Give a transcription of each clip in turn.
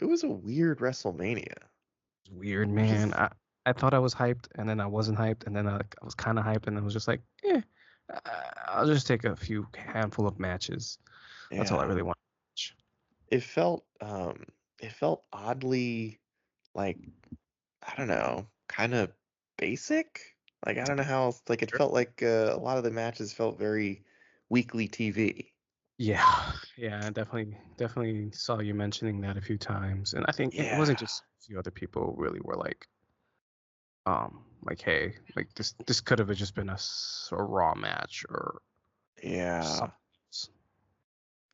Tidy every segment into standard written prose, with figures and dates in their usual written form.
it was a weird WrestleMania. It's weird, man. Just I thought I was hyped, and then I wasn't hyped, and then I was kind of hyped, and I was just like, I'll just take a few handful of matches. That's all I yeah, really want to watch. it felt it felt oddly like I don't know, kind of basic. Like I don't know how else, like it Sure. felt like a lot of the matches felt very weekly TV. Yeah, yeah, I definitely saw you mentioning that a few times, and I think it wasn't Yeah. just a few other people really were like, hey, like this could have just been a Raw match or Yeah. something else.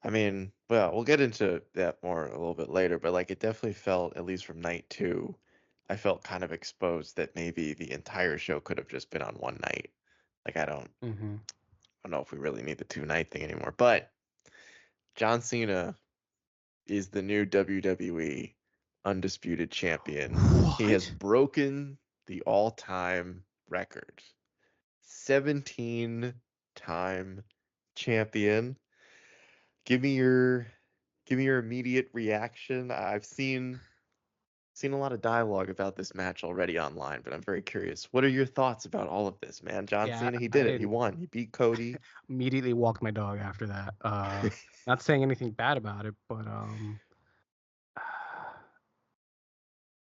I mean, well, we'll get into that more a little bit later, but like it definitely felt, at least from night two, I felt kind of exposed that maybe the entire show could have just been on one night. Like Mm-hmm. I don't know if we really need the two-night thing anymore. But John Cena is the new WWE undisputed champion. He has What? broken the all-time record. 17-time champion. Give me your give me your immediate reaction. I've seen a lot of dialogue about this match already online, but I'm very curious. What are your thoughts about all of this, man? John Yeah, Cena, he did it. He I won. He beat Cody. immediately walked my dog after that. Not saying anything bad about it, but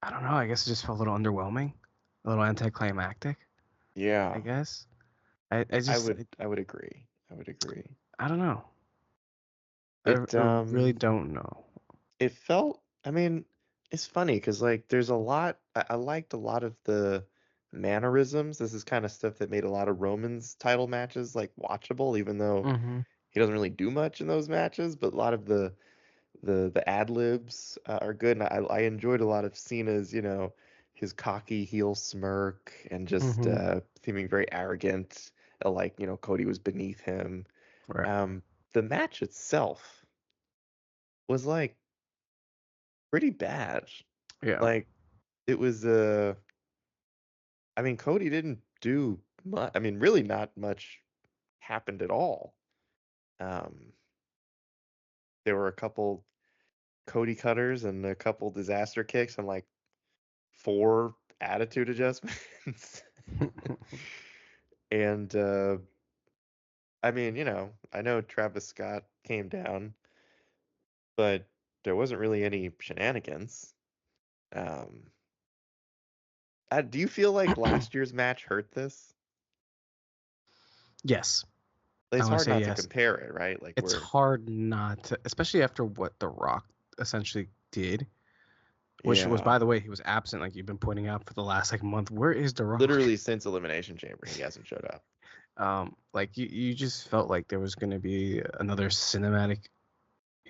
I don't know. I guess it just felt a little underwhelming, a little anticlimactic. I Yeah, guess. I I just would I would agree. I would agree. I don't know. It I really don't know. it felt, I mean, it's funny because like there's a lot I liked a lot of the mannerisms. This is kind of stuff that made a lot of Roman's title matches like watchable, even though Hmm. he doesn't really do much in those matches, but a lot of the ad libs are good, and I enjoyed a lot of Cena's, his cocky heel smirk and just Hmm. seeming very arrogant, like Cody was beneath him. Right. Um, the match itself was like pretty bad. Yeah. Like it was I mean Cody didn't do much. I mean really not much happened at all. Um, there were a couple Cody cutters and a couple disaster kicks and like four attitude adjustments. And I mean, I know Travis Scott came down, but there wasn't really any shenanigans. Um, do you feel like last year's match hurt this? Yes, I It's want to hard say not to yes. compare it, right? Like It's we're hard not to, especially after what The Rock essentially did, which was, yeah, by the way, he was absent, like you've been pointing out for the last like month. Where is The Rock? literally since Elimination Chamber, he hasn't showed up. Like you just felt like there was going to be another cinematic,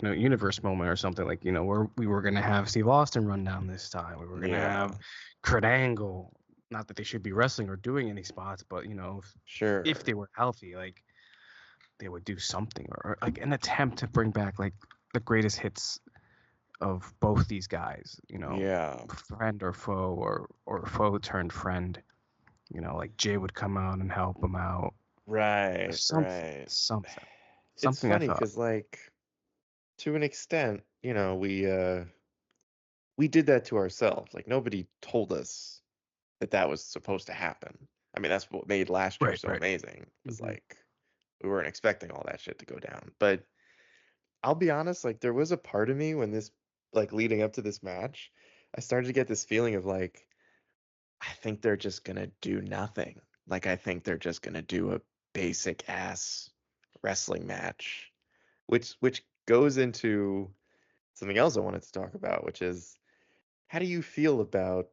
universe moment or something like, where we were going to have Steve Austin run down this time. We were going to have Yeah, Kurt Angle. Not that they should be wrestling or doing any spots, but if they sure. were healthy, like they would do something or like an attempt to bring back like the greatest hits of both these guys, Yeah, friend or foe or foe turned friend. Like Jay would come out and help him out. right, Something, right. something, It's something. I funny thought. because like to an extent, we did that to ourselves. Like nobody told us that that was supposed to happen. I mean, that's what made last year Right, so right. amazing. Was Hmm. like we weren't expecting all that shit to go down. But I'll be honest, like there was a part of me when this like leading up to this match, I started to get this feeling of like I think they're just gonna do nothing. Like I think they're just gonna do a basic ass wrestling match, which goes into something else I wanted to talk about, which is how do you feel about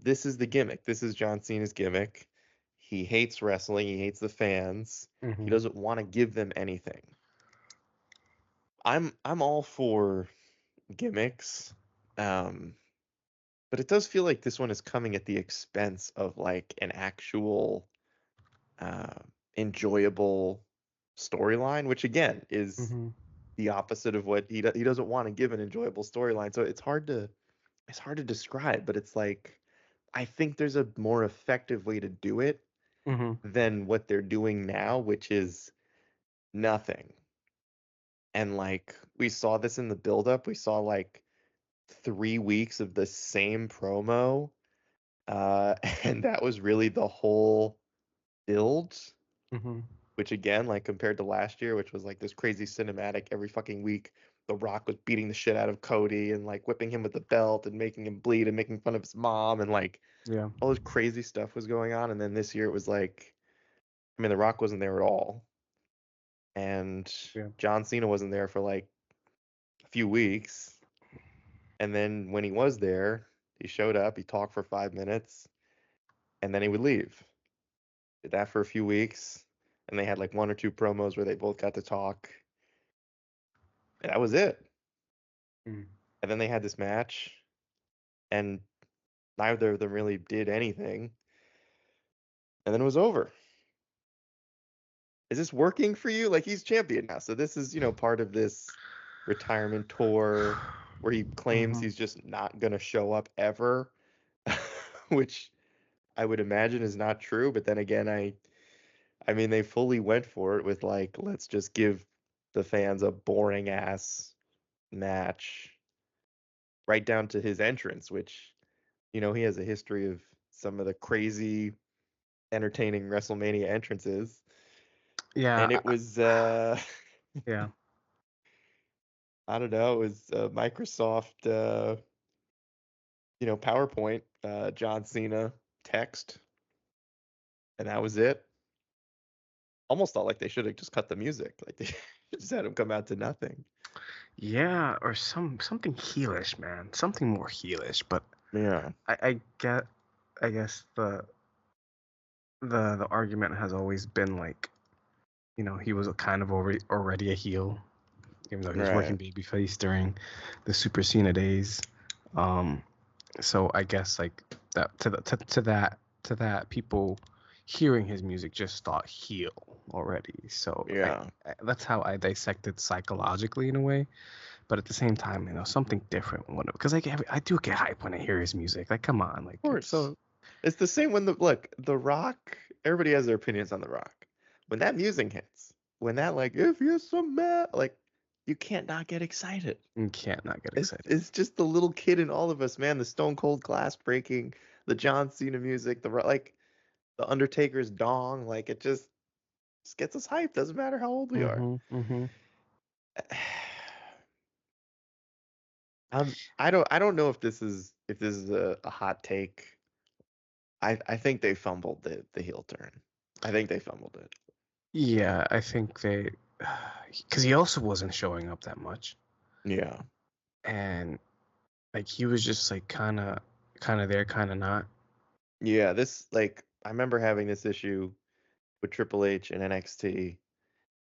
this is the gimmick. This is John Cena's gimmick. He hates wrestling, he hates the fans. He Hmm. doesn't want to give them anything. I'm all for gimmicks. Um, but it does feel like this one is coming at the expense of like an actual uh, enjoyable storyline, which again is Hmm. the opposite of what he doesn't want to give an enjoyable storyline. So it's hard to describe, but it's like I think there's a more effective way to do it Hmm. than what they're doing now, which is nothing. And like we saw this in the buildup, we saw like 3 weeks of the same promo, and that was really the whole build. Mm-hmm. Which again, like compared to last year, which was like this crazy cinematic every fucking week. The Rock was beating the shit out of Cody and like whipping him with the belt and making him bleed and making fun of his mom and like Yeah. all this crazy stuff was going on. And then this year it was like, I mean, The Rock wasn't there at all, and Yeah. John Cena wasn't there for like a few weeks. And then when he was there, he showed up, he talked for 5 minutes, and then he would leave. Did that for a few weeks, and they had like one or two promos where they both got to talk, and that was it. Mm. And then they had this match, and neither of them really did anything, and then it was over. Is this working for you? Like he's champion now, so this is part of this retirement tour where he claims Mm-hmm. he's just not gonna show up ever, which I would imagine is not true. But then again, I mean they fully went for it with like let's just give the fans a boring ass match right down to his entrance, which he has a history of some of the crazy entertaining WrestleMania entrances. Yeah. And it was Yeah. I don't know, it was Microsoft PowerPoint, John Cena text, and that was it. Almost felt like they should have just cut the music. Like they just had him come out to nothing. Yeah. Or something heelish, man. Something more heelish. But Yeah. I get. I guess the argument has always been like, he was kind of already a heel, even though he was working Right. babyface during the Super Cena days. Um, so I guess like that to that people hearing his music just thought heel already. So Yeah. that's how I dissect it psychologically in a way. But at the same time, something different because I do get hype when I hear his music. Like, come on, like it's Course. so. It's the same when The Rock, everybody has their opinions on The Rock. When that music hits, when that like if you're so mad, like you can't not get excited. You can't not get It's excited. it's just the little kid in all of us, man. The Stone Cold glass breaking, the John Cena music, like the Undertaker's dong, like it just gets us hyped. Doesn't matter how old we are. Mm-hmm. Mm-hmm. I don't know if this is a hot take. I think they fumbled the heel turn. I think they fumbled it. Yeah, I think they, because he also wasn't showing up that much, Yeah. and like he was just like kind of there, kind of not. Yeah, this like I remember having this issue with Triple H and NXT,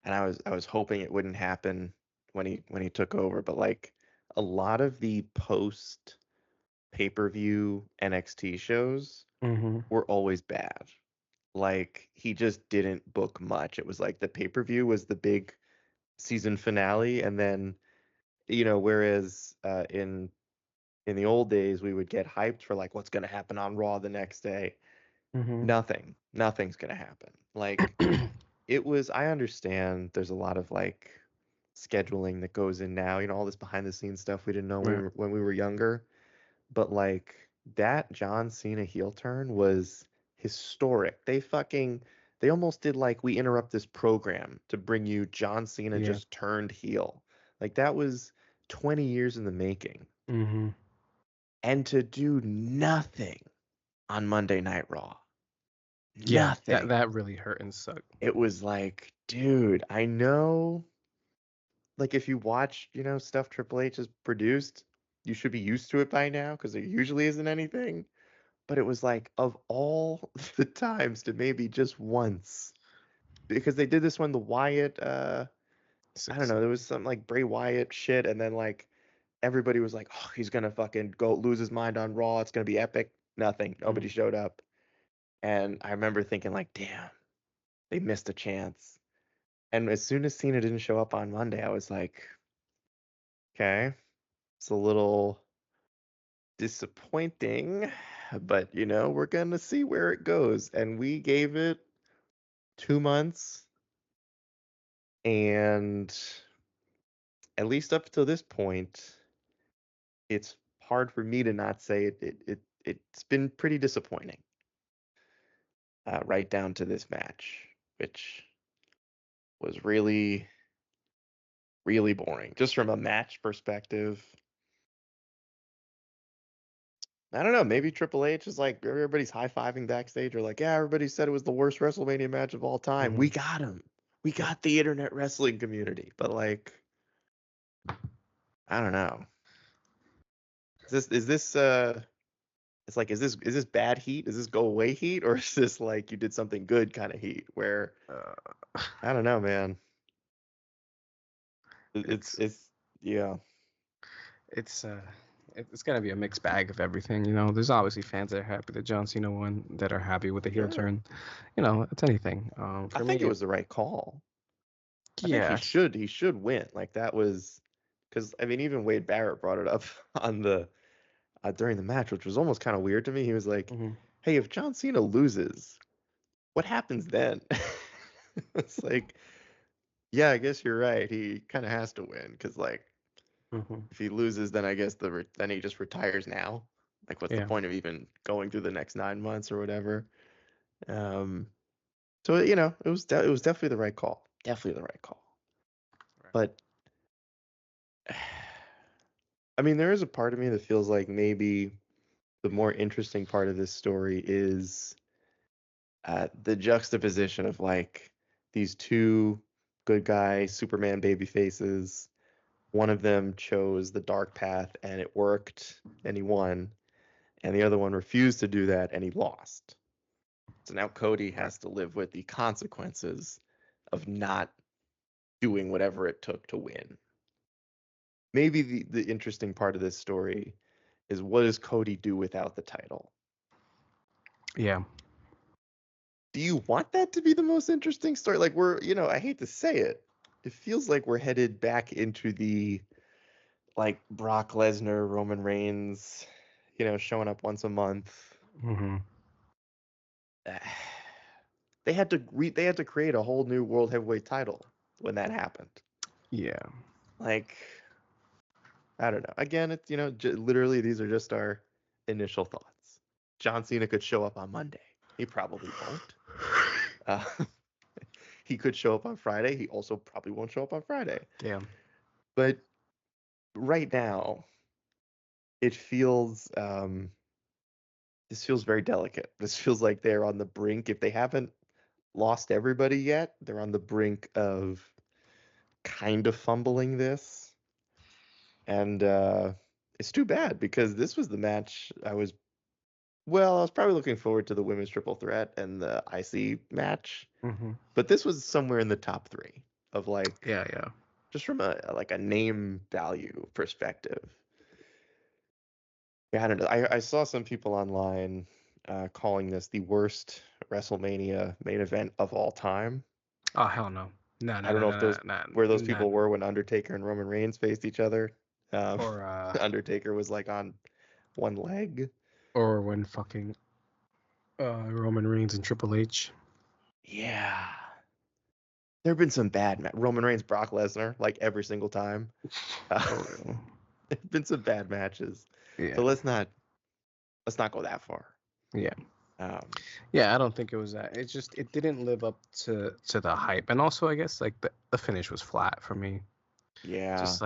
and I was hoping it wouldn't happen when he took over, but like a lot of the post pay-per-view NXT shows Mm-hmm. were always bad. Like he just didn't book much. It was like the pay-per-view was the big season finale, and then whereas in the old days we would get hyped for like what's going to happen on Raw the next day. Mm-hmm. Nothing's going to happen. Like it was, I understand there's a lot of like scheduling that goes in now, all this behind the scenes stuff we didn't know Right. when we were younger, but like that John Cena heel turn was historic. They almost did like we interrupt this program to bring you John Cena Yeah. just turned heel. Like that was 20 years in the making. Mm-hmm. And to do nothing on Monday Night Raw. Yeah, that Nothing. that really hurt and sucked. It was like, dude, I know like if you watch, stuff Triple H has produced, you should be used to it by now because there usually isn't anything. But it was like of all the times to maybe just once. Because they did this one, the Wyatt, I don't Six. know, there was some like Bray Wyatt shit, and then like everybody was like, oh, he's gonna fucking go lose his mind on Raw. It's gonna be epic. Nothing. Nobody Mm. showed up. And I remember thinking like, damn, they missed a chance. And as soon as Cena didn't show up on Monday, I was like, okay, it's a little disappointing, but we're gonna see where it goes. And we gave it 2 months, and at least up to this point, it's hard for me to not say it's been pretty disappointing, right down to this match, which was really, really boring. Just from a match perspective, I don't know. Maybe Triple H is like everybody's high fiving backstage, or like, yeah, everybody said it was the worst WrestleMania match of all time. Mm-hmm. We got him. We Yeah. got the internet wrestling community. But like, I don't know. Is this it's like is this bad heat? Is this go away heat, or is this like you did something good kind of heat? Where Uh, I don't know, man. It's it's it's yeah. it's uh it's gonna be a mixed bag of everything, you know. There's obviously fans that are happy that John Cena won, that are happy with the heel Yeah. turn. You know, it's anything. I For think it me, was the right call. I think he yes. should win. Like that was because I mean even Wade Barrett brought it up on the during the match, which was almost kind of weird to me. He was like, Mm-hmm. "Hey, if John Cena loses, what happens then?" It's like, yeah, I guess you're right. He kind of has to win because like Mm-hmm. if he loses, then I guess then he just retires now. Like, what's the Yeah. point of even going through the next 9 months or whatever? Um, so it was definitely the right call, definitely the right call. Right. But I mean, there is a part of me that feels like maybe the more interesting part of this story is the juxtaposition of like these two good guy Superman baby faces. One of them chose the dark path and it worked and he won, and the other one refused to do that and he lost. So now Cody Right. has to live with the consequences of not doing whatever it took to win. Maybe the interesting part of this story is what does Cody do without the title? Yeah. Do you want that to be the most interesting story? Like I hate to say it. It feels like we're headed back into the like Brock Lesnar, Roman Reigns, showing up once a month. Mm-hmm. They had to create a whole new world heavyweight title when that happened. Yeah. Like I don't know. Again, it's literally these are just our initial thoughts. John Cena could show up on Monday. He probably won't. Uh, he could show up on Friday. He also probably won't show up on Friday. Yeah. But right now, it feels this feels very delicate. This feels like they're on the brink. If they haven't lost everybody yet, they're on the brink of kind of fumbling this. And it's too bad because this was the match I was probably looking forward to the women's triple threat and the IC match, Mm-hmm. but this was somewhere in the top three of like Yeah. Yeah. just from a name value perspective. Yeah, I don't know. I saw some people online calling this the worst WrestleMania main event of all time. Oh hell no. No. I No. don't No. know if No. those No. where those No. people No. were when Undertaker and Roman Reigns faced each other. Um, Or Undertaker was like on one leg. or when fucking Roman Reigns and Triple H. Yeah. There have been some bad Roman Reigns, Brock Lesnar, like every single time. For real. There have been some bad matches. Yeah. So let's not go that far. Yeah. Um, Yeah, I don't think it was that. It just it didn't live up to the hype. And also I guess like the finish was flat for me. yeah, Just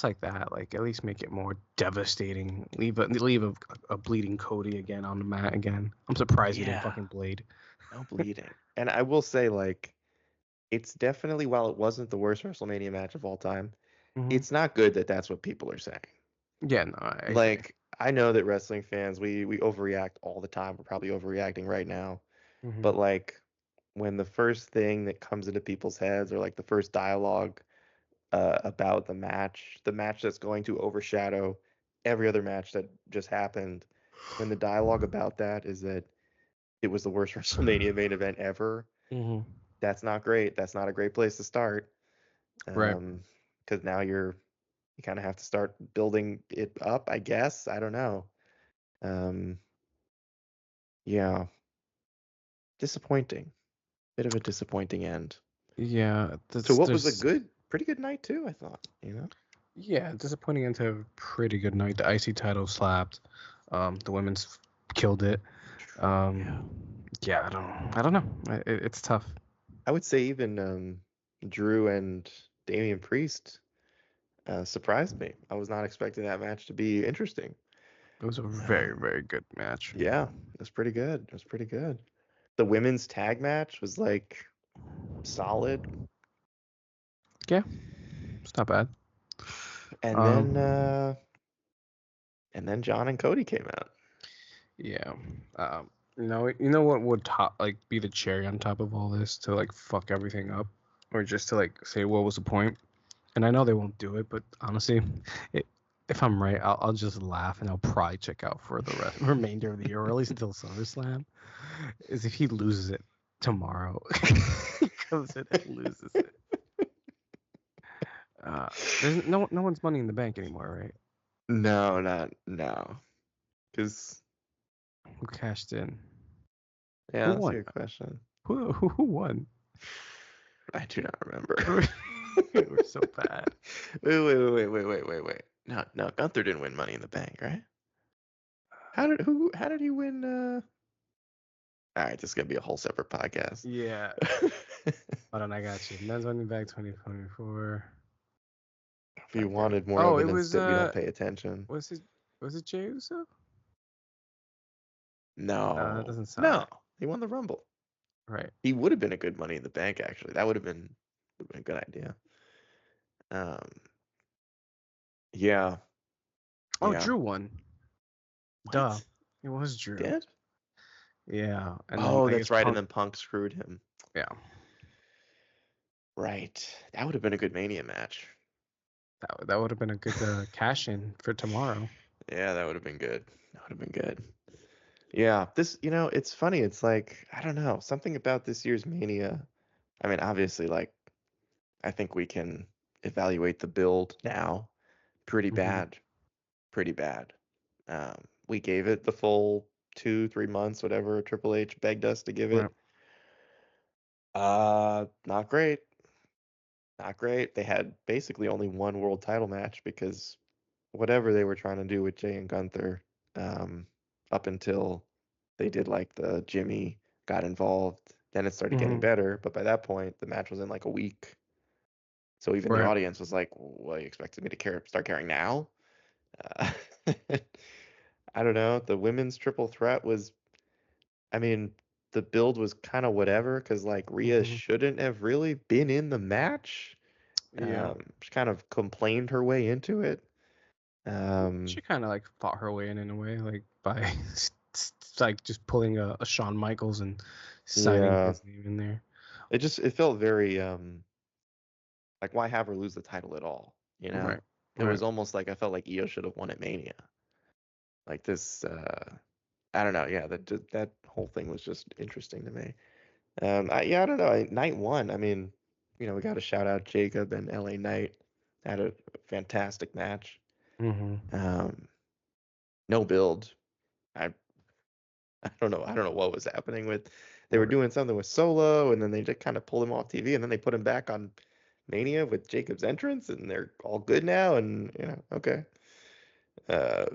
like that. Like at least make it more devastating. Leave a bleeding Cody again on the mat again. I'm surprised he didn't yeah, fucking bleed. no bleeding. And I will say, like, it's definitely while it wasn't the worst WrestleMania match of all time, Hmm. it's not good that that's what people are saying. Yeah, no, I agree. Like, I know that wrestling fans we overreact all the time. We're probably overreacting right now, Hmm. but like when the first thing that comes into people's heads or like the first dialogue about the match that's going to overshadow every other match that just happened. When the dialogue about that is that it was the worst WrestleMania main event ever, Hmm. that's not great. That's not a great place to start. Right. Because now you kind of have to start building it up, I guess. I don't know. Um, yeah, disappointing. Bit of a disappointing end Yeah, to what was a there's pretty good night too. I thought. Yeah, disappointing into a pretty good night. The IC title slapped. The women's killed it. Yeah. Yeah, I don't know. It's tough. I would say even Drew and Damian Priest surprised me. I was not expecting that match to be interesting. It was a very, Um, very good match. yeah, it was pretty good. It was pretty good. The women's tag match was like solid, Yeah, it's not bad. and then Um, uh, and then John and Cody came out. yeah. You know what would top like be the cherry on top of all this to like fuck everything up, or just to like say what was the point? And I know they won't do it, but honestly, it, if I'm right, I'll just laugh and I'll probably check out for the remainder of the year, or at least until SummerSlam. Is if he loses it tomorrow, he comes in and loses it. There's no one's money in the bank anymore, right? No, not no, because Who cashed in? Who yeah, that's a won? good question. Who won? I do not remember. We're so bad. Wait. No, no, Gunther didn't win Money in the Bank, right? How did he win all right, this is gonna be a whole separate podcast. Yeah. Hold on, I got you. Men's Money Back 2024. If you wanted more Oh, it evidence was that we don't pay attention. was it was it Jey Uso? That No. doesn't sound No. right. He won the Rumble. Right. He would have been a good Money in the Bank, actually. That would have been a good idea. Um, yeah, Oh, yeah. Drew won. Duh. What? It was He Drew. did? Yeah, and then Oh, I guess that's right. And Punk. then Punk screwed him. Yeah, Right. That would have been a good Mania match. that would have been a good cash in for tomorrow. Yeah, that would have been good. That would have been good. Yeah, it's funny. It's like, I don't know, something about this year's Mania. I mean, obviously, like, I think we can evaluate the build now. Pretty Hmm. bad. Pretty bad. We gave it the full 2, 3 months, whatever Triple H begged us to give Right. it. Not great. Not great. They had basically only one world title match because whatever they were trying to do with Jay and Gunther, um, up until they did like the Jimmy got involved, then it started getting Hmm. better. But by that point, the match was in like a week. So even the Right. audience was like, "What, you expected me to start caring now?" Uh, I don't know. The women's triple threat was, I mean, the build was kind of whatever because like Rhea Hmm. shouldn't have really been in the match. Yeah. She kind of complained her way into it. Um, She kind of like fought her way in a way, like by like just pulling a Shawn Michaels and signing yeah, his name in there. it felt very like why have her lose the title at all? Right. It was Right. almost like I felt like Io should have won at Mania. Like this, I don't know. Yeah, that whole thing was just interesting to me. Yeah, I don't know. Night one, I mean, we got to shout out Jacob and LA Knight. Had a fantastic match. Hmm. Um, no build. I I don't know. I don't know what was happening with. They were Right. doing something with Solo, and then they just kind of pulled him off TV, and then they put him back on Mania with Jacob's entrance, and they're all good now. And okay. Uh,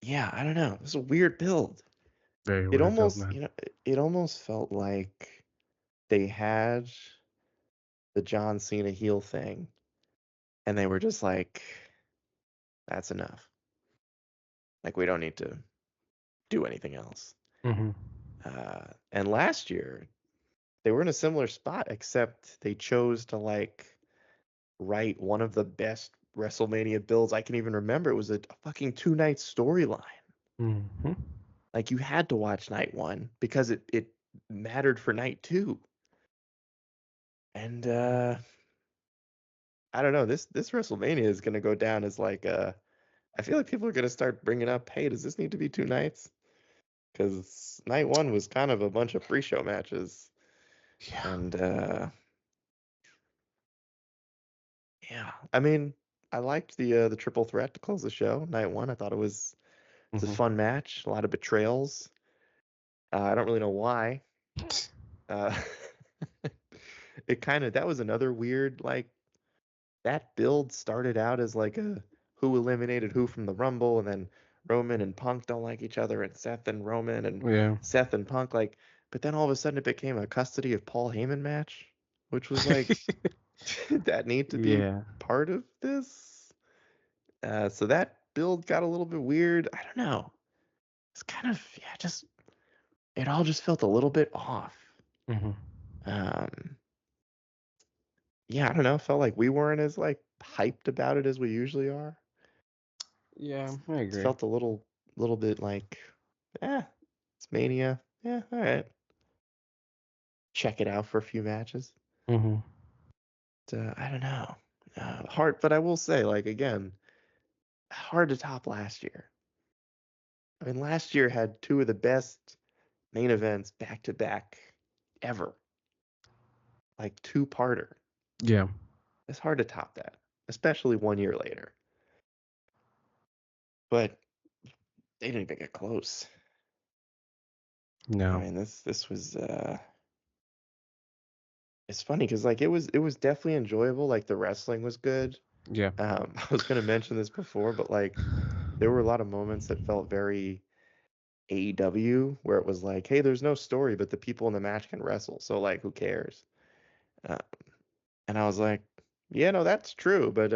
yeah, I don't know. It was a weird build. Very It weird build, almost, man. it almost felt like they had the John Cena heel thing, and they were just like, "That's enough. Like, we don't need to do anything else." Hmm. And last year, they were in a similar spot, except they chose to like write one of the best WrestleMania builds I can even remember. It was a fucking 2 night storyline. Hmm. Like you had to watch night one because it mattered for night two. And I don't know, this WrestleMania is gonna go down as like I feel like people are gonna start bringing up, hey, does this need to be 2 nights? Because night one was kind of a bunch of pre-show matches, Yeah. and yeah, I mean, I liked the triple threat to close the show. Night one, I thought it's a Hmm. fun match, a lot of betrayals. I don't really know why. Uh, that was another weird like that build started out as like a who eliminated who from the Rumble, and then Roman and Punk don't like each other, and Seth and Roman, and Yeah. Seth and Punk like, but then all of a sudden it became a custody of Paul Heyman match, which was like, did that need to be Yeah. part of this? So that build got a little bit weird. I don't know. It's kind of, yeah, just it all just felt a little bit off. Hmm. Um, yeah, I don't know. Felt like we weren't as like hyped about it as we usually are. Yeah, I It agree. felt a little bit like, it's Mania. Yeah, all right. Check it out for a few matches. Hmm. I don't know. Hard, but I will say, like again, hard to top last year. I mean, last year had two of the best main events back to back ever, like two-parter. Yeah. It's hard to top that, especially 1 year later. But they didn't even get close. I No. mean, this was it's funny because like it was definitely enjoyable. Like the wrestling was good. Yeah. I was gonna mention this before, but like there were a lot of moments that felt very AEW where it was like, hey, there's no story, but the people in the match can wrestle, so like who cares? Uh, and I was like, yeah, no, that's true, but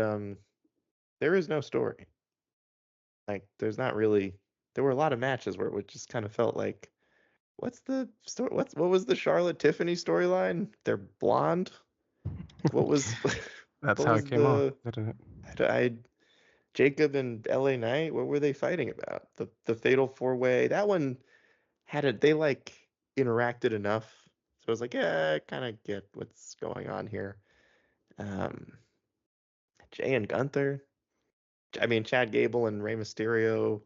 there is no story. Like there's not really. There were a lot of matches where it just kind of felt like, what's the story? What was the Charlotte Tiffany storyline? They're blonde. Like what was That's what how it was came off, the didn't it? I Jacob and LA Knight? What were they fighting about? The Fatal Four Way. That one had it. They like interacted enough, so I was like, yeah, I kind of get what's going on here. Um, Jay and Gunther. I mean, Chad Gable and Rey Mysterio,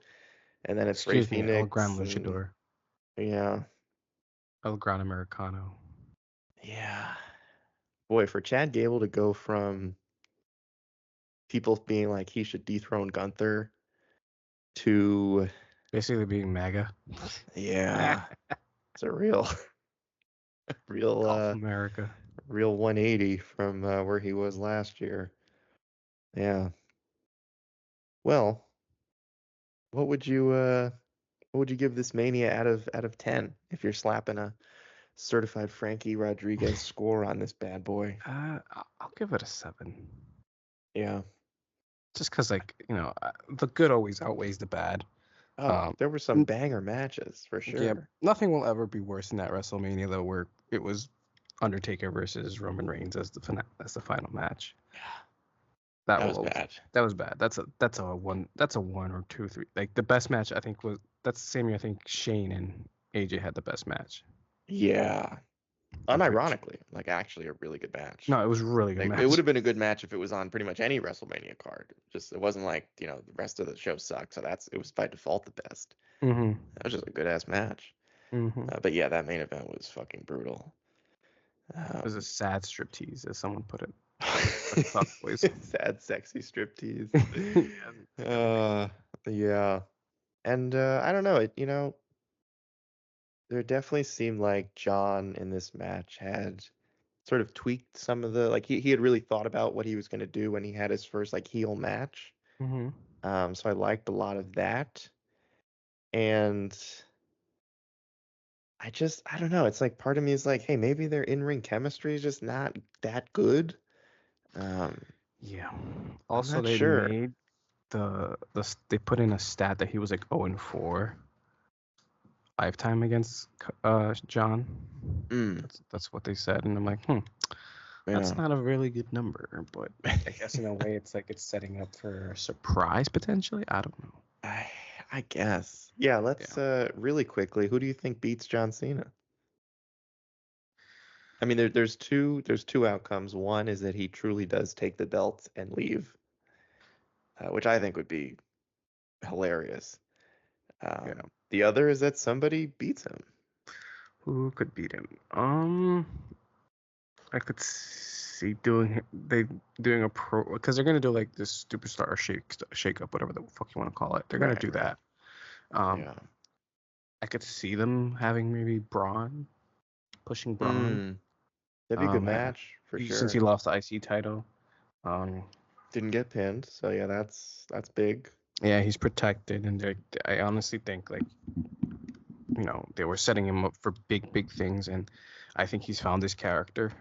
and then it's Ray Excuse me, El Gran Phoenix, and Luchador. yeah, El Gran Americano. yeah. Boy, for Chad Gable to go from people being like he should dethrone Gunther to, Basically being MAGA. yeah, it's a real, real, Golf America. real 180 from where he was last year. Yeah. Well, what would you what would you give this Mania out of 10 if you're slapping a certified Frankie Rodriguez score on this bad boy? I'll give it a 7. Yeah. Just because, like, the good always outweighs the bad. Oh, Um, there were some n- banger matches for yeah, sure. nothing will ever be worse than that WrestleMania though, where it was Undertaker versus Roman Reigns as the final match. Yeah, That that will was always bad. that was bad. That's a one or two three. Like the best match I think was that's the same year I think Shane and AJ had the best match. Yeah. I'm pretty sure. Unironically, like actually a really good match. No, it was a really good Like it would match. have been a good match if it was on pretty much any WrestleMania card. Just it wasn't like, the rest of the show sucked, so it was by default the best. Hmm. That was just a good ass match. Hmm. But yeah, that main event was fucking brutal. It was a Um, sad striptease, as someone put it. For the Talk Boys. sad, sexy striptease. Yeah, that was Uh, yeah. And I don't know, there definitely seemed like John in this match had sort of tweaked some of the like he had really thought about what he was going to do when he had his first like heel match. hmm So I liked a lot of that. And I don't know, it's like part of me is like, hey, maybe their in-ring chemistry is just not that good. Um, Yeah. I'm Also, not they sure. made they put in a stat that he was like 0-4 lifetime against John. Mm, That's what they said, and I'm like, that's yeah. not a really good number. But I guess in a way, it's like it's setting up for a surprise potentially. I don't know. I I guess. Yeah, let's Yeah. really quickly, who do you think beats John Cena? I mean, there's two outcomes. One is that he truly does take the belt and leave, which I think would be hilarious. Yeah. The other is that somebody beats him. Who could beat him? I could see they doing a pro because they're gonna do like this superstar shake up, whatever the fuck you want to call it. They're gonna Right, do right. that. Um, Yeah. I could see them having maybe Braun pushing Braun. Mm, that'd be a good match for Since he sure. lost the IC title. Um, Didn't get pinned, so yeah, that's big. yeah, he's protected, and I honestly think like they were setting him up for big things, and I think he's found his character.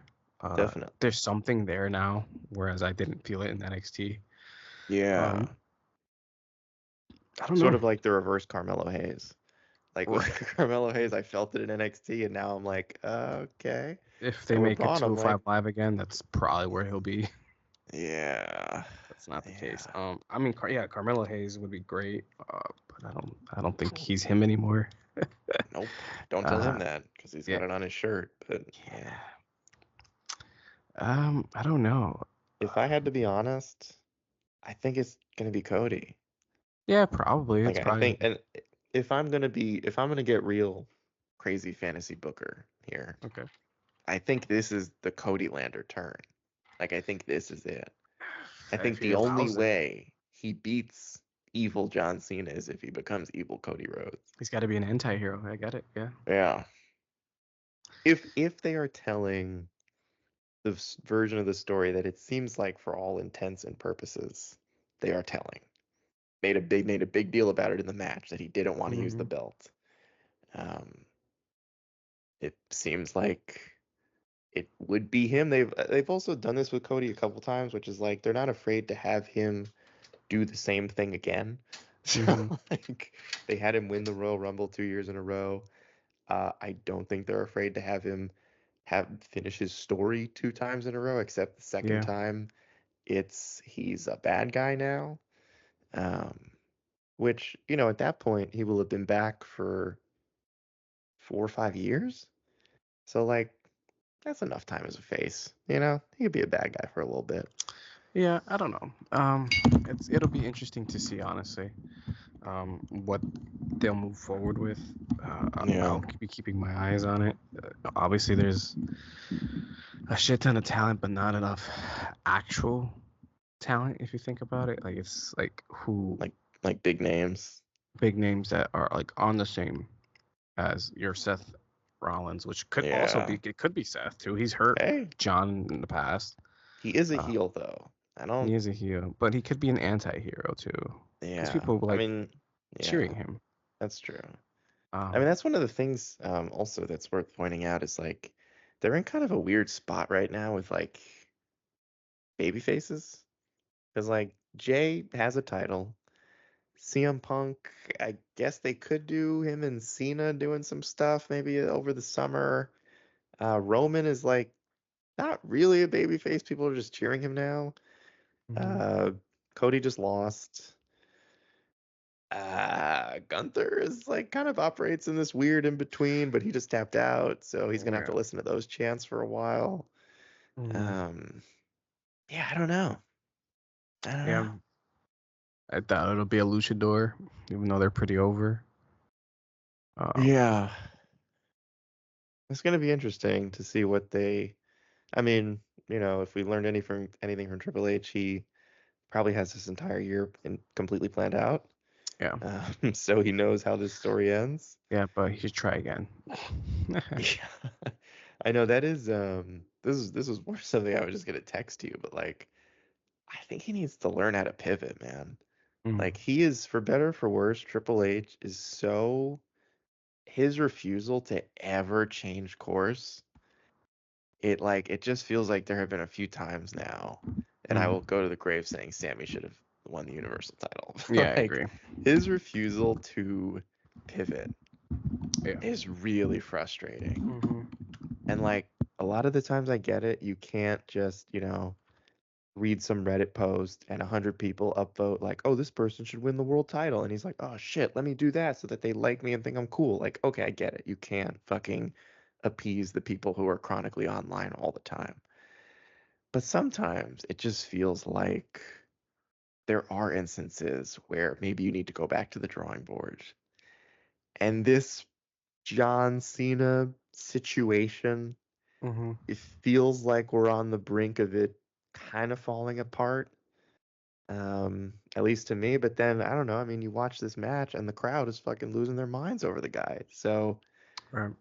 Definitely. There's something there now, whereas I didn't feel it in NXT. Um, Yeah. I don't Sort know. of like the reverse Carmelo Hayes. Like with Right. Carmelo Hayes, I felt it in NXT, and now I'm like, okay. If they And with make it Braun, I'm 205 like, live again, that's probably where he'll be. yeah, That's not the case. yeah. I mean, yeah, Carmelo Hayes would be great, but I don't think he's him anymore. Nope. Don't tell him Uh, that because he's yeah, got it on his shirt. But yeah. I don't know. if I had to be honest, I think it's gonna be Cody. Yeah, probably. Like It's I probably think, and if I'm gonna get real crazy fantasy booker here, okay. I think this is the Cody Lander turn. Like I think this is it. I If think he the only allows it, way he beats evil John Cena is if he becomes evil Cody Rhodes. he's got to be an anti-hero. I get it. Yeah. Yeah. If they are telling the version of the story that it seems like for all intents and purposes they are telling. Made a big deal about it in the match that he didn't want to use the Hmm. belt. Um, it seems like it would be him. They've also done this with Cody a couple times, which is like they're not afraid to have him do the same thing again. Hmm. So like they had him win the Royal Rumble 2 years in a row. I don't think they're afraid to have him have finish his story 2 times in a row, except the second Yeah. time he's a bad guy now. Um, which, at that point he will have been back for 4 or 5 years. So like that's enough time as a face. He could be a bad guy for a little bit. Yeah. I don't know. It'll be interesting to see, honestly, what they'll move forward with. Yeah. I'll be keeping my eyes on it. Obviously, there's a shit ton of talent, but not enough actual talent. If you think about it, like it's like who Like big names. big names that are like on the same as your Seth Rollins, which could also Yeah. be it could be Seth too. He's hurt Hey, John in the past. he is a Uh, heel though. I he don't. is a heel, but he could be an anti-hero too, because Yeah. people I like mean, cheering yeah, him. that's true. I mean, Um, that's one of the things also that's worth pointing out is like they're in kind of a weird spot right now with like baby faces. Because like Jay has a title. CM Punk, I guess they could do him and Cena doing some stuff maybe over the summer. Roman is like not really a babyface. People are just cheering him now. mhm. Uh, Cody just lost. Gunther is like kind of operates in this weird in between, but he just tapped out, so he's gonna have to Yeah. listen to those chants for a while. Mhm. Um, yeah, I don't know. I don't Yeah, know. I thought it'll be a luchador, even though they're pretty over. Um, Yeah, it's gonna be interesting to see what they. I mean, if we learned anything from Triple H, he probably has this entire year completely planned out, yeah, so he knows how this story ends. yeah, but he should try again. Yeah, I know that is this is more something I was just gonna text you, but like I think he needs to learn how to pivot, man. Mm, Like he is, for better or for worse, Triple H is so his refusal to ever change course, it just feels like there have been a few times now, and I will mm. go to the grave saying Sammy should have won the Universal Yeah, title. I Like agree. his refusal to pivot Yeah. is really frustrating. Hmm. And like a lot of the times I get it, you can't just, read some Reddit post and 100 people upvote like, oh, this person should win the world title. And he's like, oh shit, let me do that so that they like me and think I'm cool. Like, okay, I get it. You can't fucking appease the people who are chronically online all the time. But sometimes it just feels like there are instances where maybe you need to go back to the drawing board. And this John Cena situation, Hmm. it feels like we're on the brink of it kind of falling apart. At least to me. But then I don't know. I mean, you watch this match and the crowd is fucking losing their minds over the guy. So, Right.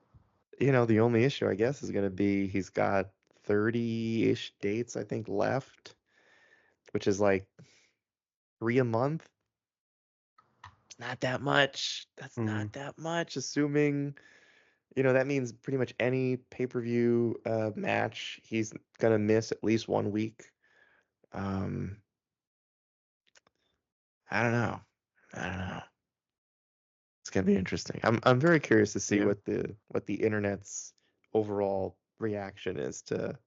the only issue I guess is gonna be he's got 30-ish dates, I think, left. which is like 3 a month. It's not that much. That's Mm, not that much, assuming, that means pretty much any pay-per-view match he's gonna miss at least 1 week. Um, I don't know. I don't know. It's gonna be interesting. I'm very curious to see yeah. what the internet's overall reaction is to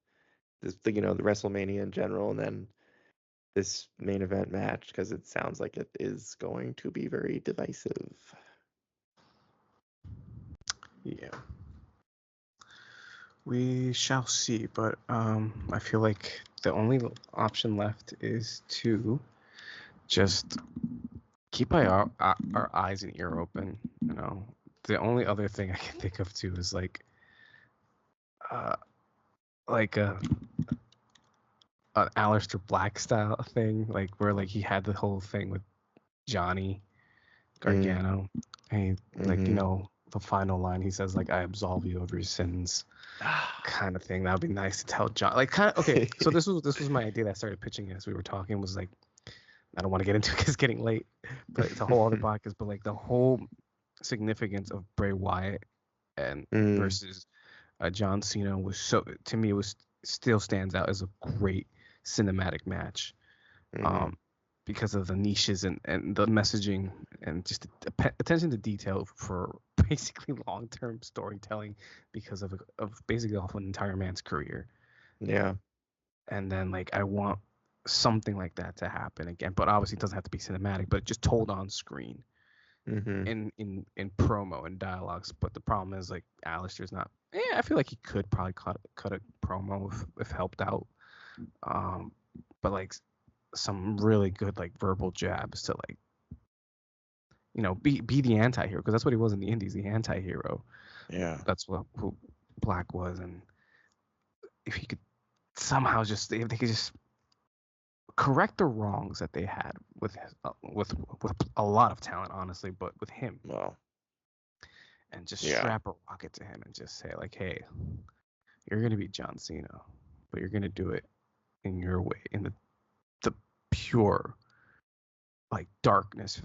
the WrestleMania in general, and then this main event match, because it sounds like it is going to be very divisive. Yeah. We shall see, but I feel like the only option left is to just keep our eyes and ear open. The only other thing I can think of too is uh, like an Aleister Black style thing, like where like he had the whole thing with Johnny Mm, Gargano, and mm-hmm. the final line he says like I absolve you of your sins, kind of thing. That would be nice to tell John. Like kind of okay. So this was my idea that I started pitching as we were talking was like I don't want to get into it because it's getting late, but it's a whole other podcast. But like the whole significance of Bray Wyatt and Mm, versus John Cena was so to me it was still stands out as a great cinematic match. mm-hmm. Um, because of the niches and the messaging and just the attention to detail for basically long-term storytelling because of basically off an entire man's career. Yeah. And then like I want something like that to happen again, but obviously it doesn't have to be cinematic, but just told on screen Mm-hmm. in promo and dialogues. But the problem is like Alistair's not. Yeah, I feel like he could probably cut a promo if helped out. Um, but like some really good like verbal jabs to like be the anti-hero because that's what he was in the indies, the anti-hero. Yeah. That's what who Black was. And if he could somehow just if they could just correct the wrongs that they had with a lot of talent honestly, but with him, Well, and just yeah. strap a rocket to him and just say like, hey, you're gonna be John Cena, but you're gonna do it in your way, in the pure like darkness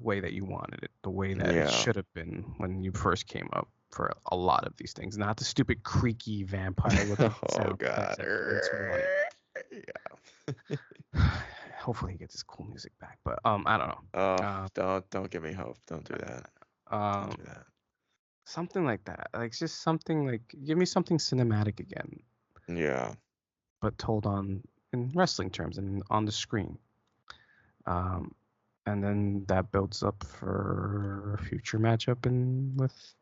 way that you wanted it, the way that it Yeah. should have been when you first came up for a lot of these things, not the stupid creaky vampire looking Oh sound effects God. that Vince wanted. Yeah. Hopefully he gets his cool music back, but I don't Oh, know. don't give me hope. Don't do that. Don't Um, do that. something like that, like just something like give me something cinematic again, Yeah. but told on in wrestling terms and on the screen. Um, and then that builds up for a future matchup in with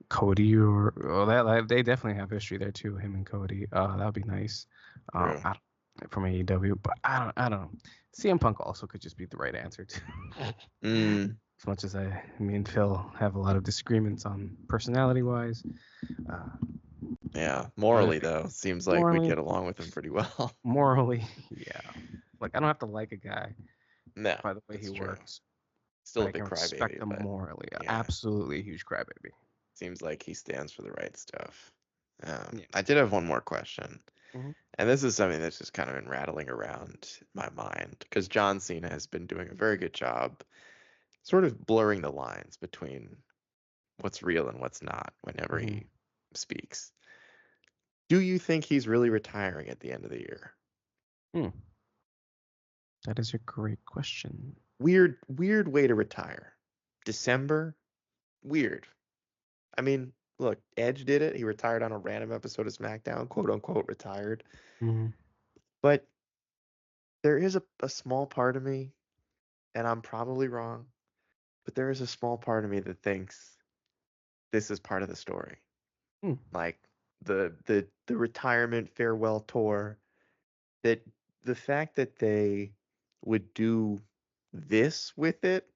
Cody that they definitely have history there too. Him and Cody, that would be nice. True. From AEW, but I don't know. CM Punk also could just be the right answer too. Mm, As much as me and Phil have a lot of disagreements on personality wise, uh, yeah. but Morally though, seems like we morally, get along with him pretty well. morally, yeah. Like I don't have to like a guy No, by the way he that's true. works, Still but a I can big respect crybaby, him but morally. yeah, Absolutely a huge crybaby. seems like he stands for the right stuff. Yeah. I did have one more question, Hmm. and this is something that's just kind of been rattling around my mind because John Cena has been doing a very good job sort of blurring the lines between what's real and what's not whenever Hmm. he speaks. Do you think he's really retiring at the end of the year? Hmm. That is a great question. Weird, weird way to retire. December? Weird. I mean, look, Edge did it. He retired on a random episode of SmackDown, quote unquote retired. Hmm. But there is a small part of me, and I'm probably wrong, but there is a small part of me that thinks this is part of the story. Hmm. Like the retirement farewell tour, that the fact that they would do this with it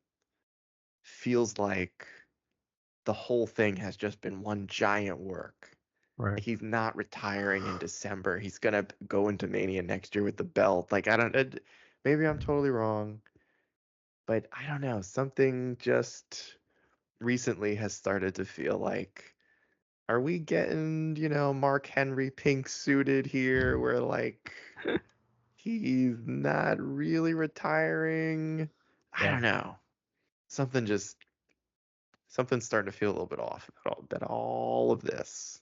feels like the whole thing has just been one giant work. Right. Like he's not retiring in December. He's gonna go into Mania next year with the belt. Like I don't, maybe I'm totally wrong, but I don't know. Something just recently has started to feel like, are we getting, Mark Henry pink suited here? Where like he's not really retiring. I Yeah. don't know. Something just something's starting to feel a little bit off that all of this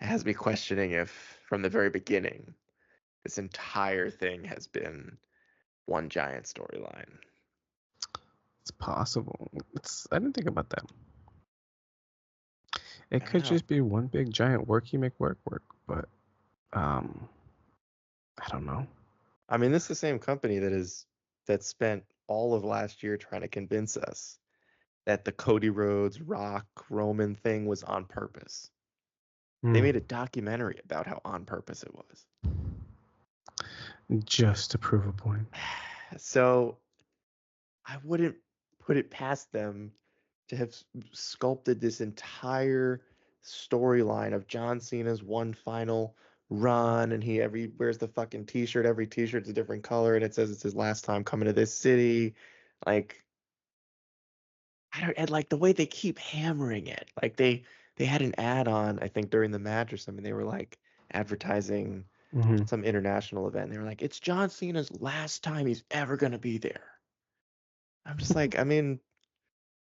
has me questioning if from the very beginning this entire thing has been one giant storyline. It's possible. I didn't think about that. It I don't could know. just be one big giant worky make work, but um, I don't know. I mean, this is the same company that spent all of last year trying to convince us that the Cody Rhodes Rock Roman thing was on purpose. They Hmm. made a documentary about how on purpose it was. Just to prove a point. So I wouldn't put it past them to have sculpted this entire storyline of John Cena's one final run, and he every wears the fucking t-shirt. Every t-shirt's a different color, and it says it's his last time coming to this city. Like I don't, and like the way they keep hammering it. Like they had an ad on, I think during the match or something. They were like advertising Hmm. some international event. They were like, it's John Cena's last time he's ever gonna be there. I'm just like, I mean,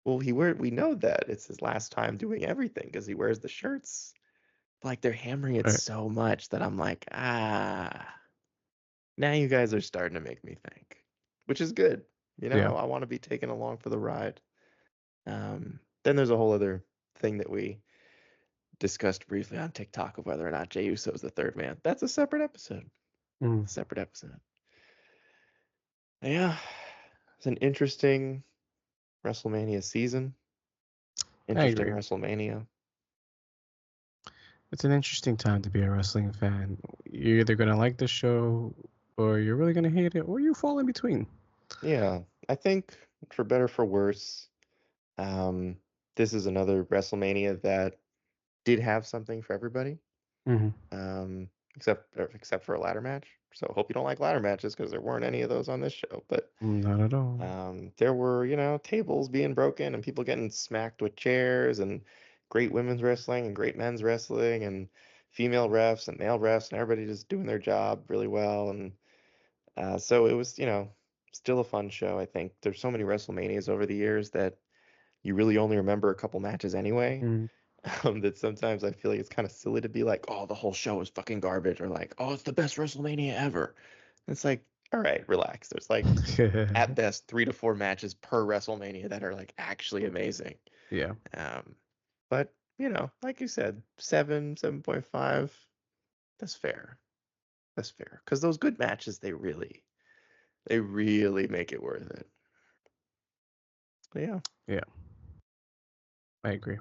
well, we know that it's his last time doing everything because he wears the shirts. But like they're hammering it Right. so much that I'm like, now you guys are starting to make me think, which is good. You Yeah. know, I want to be taken along for the ride. Then there's a whole other thing that we discussed briefly on TikTok of whether or not Jey Uso is the third man. That's a separate episode. Mm. A separate episode. Yeah, it's an interesting WrestleMania season. I Interesting agree. WrestleMania. It's an interesting time to be a wrestling fan. You're either gonna like the show, or you're really gonna hate it, or you fall in between. Yeah, I think for better for worse, um, this is another WrestleMania that did have something for everybody, Hmm. um, except for a ladder match. So hope you don't like ladder matches because there weren't any of those on this show. But Not at all. there were, tables being broken and people getting smacked with chairs and great women's wrestling and great men's wrestling and female refs and male refs and everybody just doing their job really well. And so it was, still a fun show. I think there's so many WrestleManias over the years that you really only remember a couple matches anyway. Mm. That sometimes I feel like it's kind of silly to be like, oh, the whole show is fucking garbage, or like, oh, it's the best WrestleMania ever. It's like, all right, relax. There's like at best 3 to 4 matches per WrestleMania that are like actually amazing. Yeah. Um, but like you said, 7.5, that's fair. That's fair. Because those good matches, they really make it worth it. But yeah. Yeah. I agree.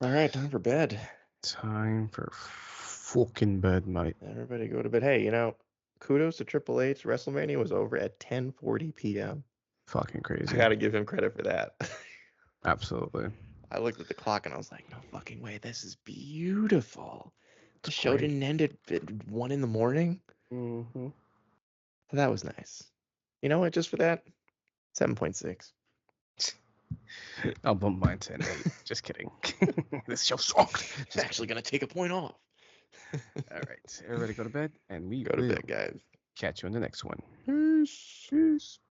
All right, time for bed. Time for fucking bed, mate. Everybody go to bed. Hey, kudos to Triple H. WrestleMania was over at 10:40 p.m. Fucking I crazy. gotta give him credit for that. Absolutely. I looked at the clock and I was like, no fucking way, this is beautiful. It's The show great. didn't end at 1 in the morning. Hmm. That was nice. You know what? Just for that, 7.6. I'll bump mine to an 8. Just kidding. This show's strong. It's actually gonna take a point off. All right. Everybody go to bed, and we Go to will bed, guys. catch you on the next one. Peace. Peace.